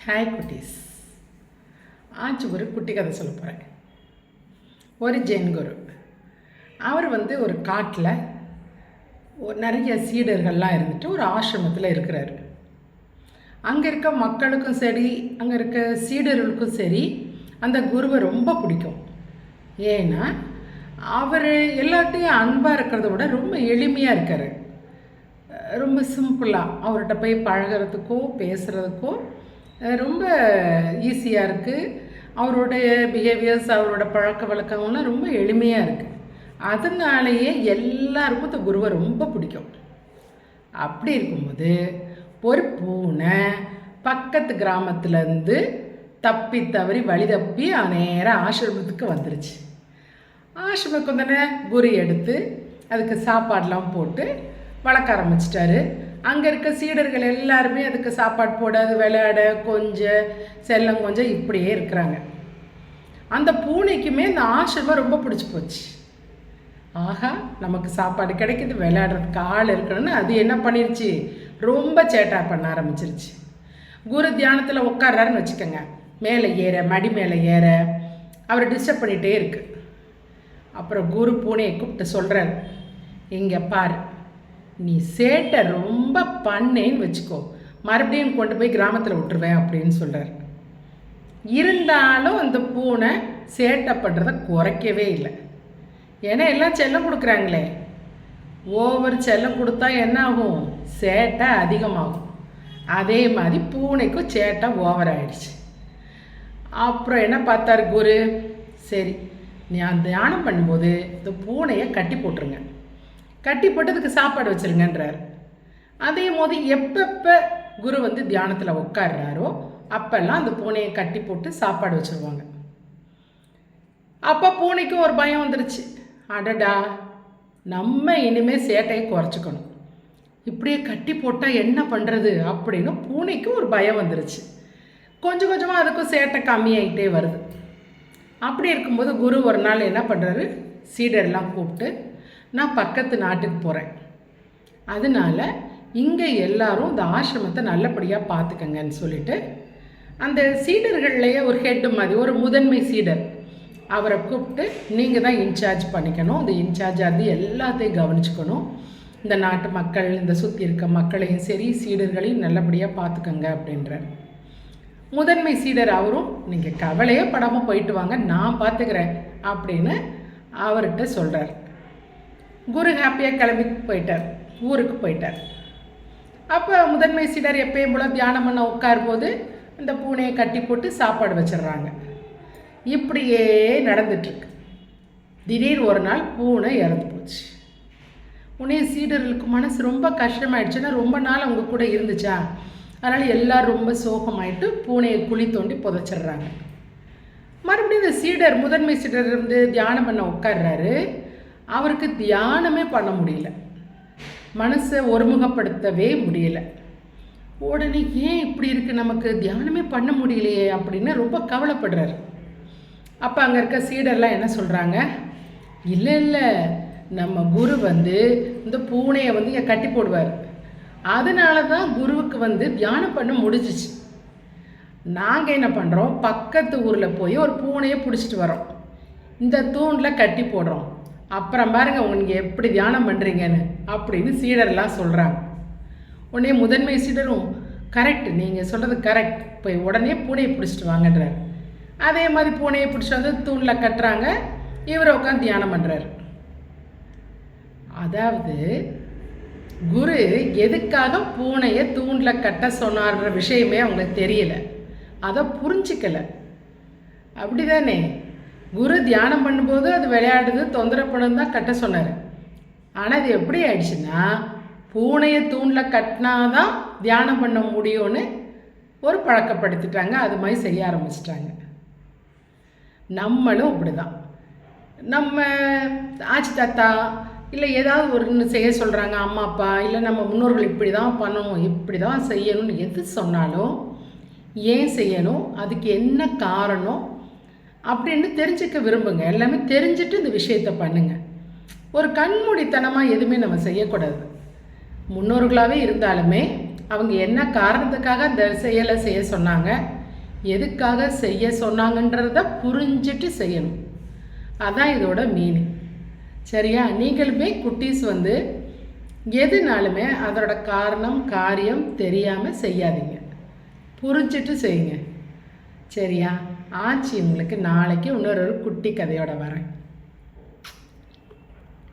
Hi குட்டீஸ். ஆச்சு ஒரு குட்டி கதை சொல்ல போகிறேன். ஒரு ஜெயின் குரு, அவர் ஒரு காட்டில் நிறைய சீடர்கள்லாம் இருந்துட்டு ஒரு ஆசிரமத்தில் இருக்கிறாரு. அங்கே இருக்க மக்களுக்கும் சரி, அங்கே இருக்க சீடர்களுக்கும் சரி அந்த குருவை ரொம்ப பிடிக்கும். ஏன்னா அவர் எல்லாத்தையும் அன்பாக இருக்கிறத விட ரொம்ப எளிமையாக இருக்கார். ரொம்ப சிம்பிளாக அவர்கிட்ட போய் பழகிறதுக்கோ பேசுகிறதுக்கோ ரொம்ப ஈஸியாக இருக்குது. அவருடைய பிஹேவியர்ஸ், அவரோட பழக்க வழக்கங்கள்லாம் ரொம்ப எளிமையாக இருக்குது. அதனாலேயே எல்லாருக்கும் இந்த குருவை ரொம்ப பிடிக்கும். அப்படி இருக்கும்போது ஒரு பூனை பக்கத்து கிராமத்துலேருந்து தப்பி தவறி வழி தப்பி நேராக ஆசிரமத்துக்கு வந்துருச்சு. ஆசிரமத்துக்கு வந்தோடனே குரு எடுத்து அதுக்கு சாப்பாடெலாம் போட்டு வளர்க்க ஆரம்பிச்சிட்டாரு. அங்கே இருக்க சீடர்கள் எல்லாருமே அதுக்கு சாப்பாடு போட, அது விளையாட, கொஞ்சம் செல்லம் கொஞ்சம் இப்படியே இருக்கிறாங்க. அந்த பூனைக்குமே இந்த ஆசிரமம் ரொம்ப பிடிச்சி போச்சு. ஆஹா, நமக்கு சாப்பாடு கிடைக்கிது, விளையாடுறதுக்கு ஆள் இருக்கணும்னு அது என்ன பண்ணிருச்சு, ரொம்ப சேட்டா பண்ண ஆரம்பிச்சிருச்சு. குரு தியானத்தில் உட்கார்றாருன்னு வச்சுக்கோங்க, மேலே ஏற, மடி மேலே ஏற அவரை டிஸ்டர்ப் பண்ணிகிட்டே இருக்கு. அப்புறம் குரு பூனையை கூப்பிட்டு சொல்கிறார், இங்கே பாரு, நீ சேட்டை ரொம்ப பண்ணேன்னு வச்சுக்கோ, மறுபடியும் கொண்டு போய் கிராமத்தில் விட்டுருவேன் அப்படின்னு சொல்கிறார். இருந்தாலும் அந்த பூனை சேட்டை பண்ணுறதை குறைக்கவே இல்லை. ஏன்னா எல்லாம் செல்லம் கொடுக்குறாங்களே, ஓவர் செல்லம் கொடுத்தா என்ன ஆகும், சேட்டை அதிகமாகும். அதே மாதிரி பூனைக்கும் சேட்டை ஓவர் ஆயிடுச்சு. அப்புறம் என்ன பார்த்தாரு குரு, சரி நான் தியானம் பண்ணும்போது இந்த பூனையை கட்டி போட்டுருங்க, கட்டி போட்டதுக்கு சாப்பாடு வச்சுருங்கன்றார். அதே போது எப்பப்போ குரு தியானத்தில் உட்காடுறாரோ அப்போல்லாம் அந்த பூனையை கட்டி போட்டு சாப்பாடு வச்சுருவாங்க. அப்போ பூனைக்கும் ஒரு பயம் வந்துருச்சு, அடடா நம்ம இனிமேல் சேட்டையை குறைச்சிக்கணும், இப்படியே கட்டி போட்டால் என்ன பண்ணுறது அப்படின்னு பூனைக்கும் ஒரு பயம் வந்துருச்சு. கொஞ்சம் கொஞ்சமாக அதுக்கும் சேட்டை கம்மியாகிட்டே வருது. அப்படி இருக்கும்போது குரு ஒரு நாள் என்ன பண்ணுறாரு, சீடர்லாம் கூப்பிட்டு, நான் பக்கத்து நாட்டுக்கு போகிறேன், அதனால் இங்கே எல்லாரும் இந்த ஆசிரமத்தை நல்லபடியாக பார்த்துக்கங்கன்னு சொல்லிட்டு அந்த சீடர்கள்லையே ஒரு ஹெட்டு மாதிரி ஒரு முதன்மை சீடர் அவரை கூப்பிட்டு, நீங்கள் தான் இன்சார்ஜ் பண்ணிக்கணும், இந்த இன்சார்ஜ் அது எல்லாத்தையும் கவனிச்சுக்கணும், இந்த நாட்டு மக்கள், இந்த சுற்றி இருக்க மக்களையும் சரி சீடர்களையும் நல்லபடியாக பார்த்துக்கங்க அப்படின்றார். முதன்மை சீடர் அவரும், நீங்கள் கவலையே படாமல் போயிட்டு வாங்க, நான் பார்த்துக்கிறேன் அப்படின்னு அவர்கிட்ட சொல்கிறார். குரு ஹாப்பியாக கிளம்பி போயிட்டார், ஊருக்கு போயிட்டார். அப்போ முதன்மை சீடர் எப்பயும் போல் தியானம் பண்ண உட்காரும்போது இந்த பூனையை கட்டி போட்டு சாப்பாடு வச்சிடுறாங்க. இப்படியே நடந்துட்டுருக்கு. திடீர் ஒரு நாள் பூனை இறந்து போச்சு. உடனே சீடர்களுக்கு மனசு ரொம்ப கஷ்டமாயிடுச்சுன்னா, ரொம்ப நாள் அவங்க கூட இருந்துச்சா, அதனால் எல்லோரும் ரொம்ப சோகமாயிட்டு பூனையை குழி தோண்டி புதைச்சிட்றாங்க. மறுபடியும் இந்த சீடர் முதன்மை சீடர் தியானம் பண்ண உட்கார்றாரு. அவருக்கு தியானமே பண்ண முடியல, மனசை ஒருமுகப்படுத்தவே முடியல. உடனே ஏன் இப்படி இருக்குது, நமக்கு தியானமே பண்ண முடியலையே அப்படின்னு ரொம்ப கவலைப்படுறாரு. அப்போ அங்கே இருக்க சீடர்லாம் என்ன சொல்கிறாங்க, இல்லை இல்லை, நம்ம குரு இந்த பூனையை இங்கே கட்டி போடுவார், அதனால தான் குருவுக்கு தியானம் பண்ண முடிஞ்சிச்சு. நாங்கள் என்ன பண்ணுறோம், பக்கத்து ஊரில் போய் ஒரு பூனையை பிடிச்சிட்டு வரோம், இந்த தூணில் கட்டி போடுறோம், அப்புறம் பாருங்கள் உங்களுக்கு எப்படி தியானம் பண்ணுறீங்கன்னு அப்படின்னு சீடர்லாம் சொல்கிறாங்க. உடனே முதன்மை சீடரும், கரெக்ட், நீங்கள் சொல்கிறது கரெக்ட், போய் உடனே பூனையை பிடிச்சிட்டு வாங்கன்றார். அதே மாதிரி பூனையை பிடிச்சிட்டு தூணில் கட்டுறாங்க, இவரை உட்காந்து தியானம் பண்ணுறாரு. அதாவது குரு எதுக்காக பூனையை தூணில் கட்ட சொன்னார்ன்ற விஷயமே அவங்களுக்கு தெரியல, அதை புரிஞ்சிக்கலை. அப்படி தானே, குரு தியானம் பண்ணும்போது அது விளையாடுது, தொந்தரவு பண்ணு தான் கட்ட சொன்னார். ஆனால் அது எப்படி ஆயிடுச்சுன்னா, பூனையை தூணில் கட்டினாதான் தியானம் பண்ண முடியும்னு ஒரு பழக்கப்படுத்திட்டாங்க, அது மாதிரி செய்ய ஆரம்பிச்சிட்டாங்க. நம்மளும் அப்படி தான், நம்ம ஆச்சி தாத்தா இல்லை ஏதாவது ஒன்று செய்ய சொல்கிறாங்க, அம்மா அப்பா இல்லை நம்ம முன்னோர்கள் இப்படி தான் பண்ணணும், இப்படி தான் செய்யணும்னு எது சொன்னாலும் ஏன் செய்யணும், அதுக்கு என்ன காரணம் அப்படின்னு தெரிஞ்சுக்க விரும்புங்க. எல்லாமே தெரிஞ்சுட்டு இந்த விஷயத்தை பண்ணுங்கள். ஒரு கண்மூடித்தனமாக எதுவுமே நம்ம செய்யக்கூடாது. முன்னோர்களாகவே இருந்தாலுமே அவங்க என்ன காரணத்துக்காக அந்த செயலை செய்ய சொன்னாங்க, எதுக்காக செய்ய சொன்னாங்கன்றத புரிஞ்சுட்டு செய்யணும். அதான் இதோட மீனிங். சரியா? நீங்களுமே குட்டீஸ் வந்து எதுனாலுமே அதோட காரணம் காரியம் தெரியாமல் செய்யாதீங்க, புரிஞ்சுட்டு செய்யுங்க. சரியா? ஆச்சி உங்களுக்கு நாளைக்கு இன்னொரு குட்டி கதையோட வரேன்.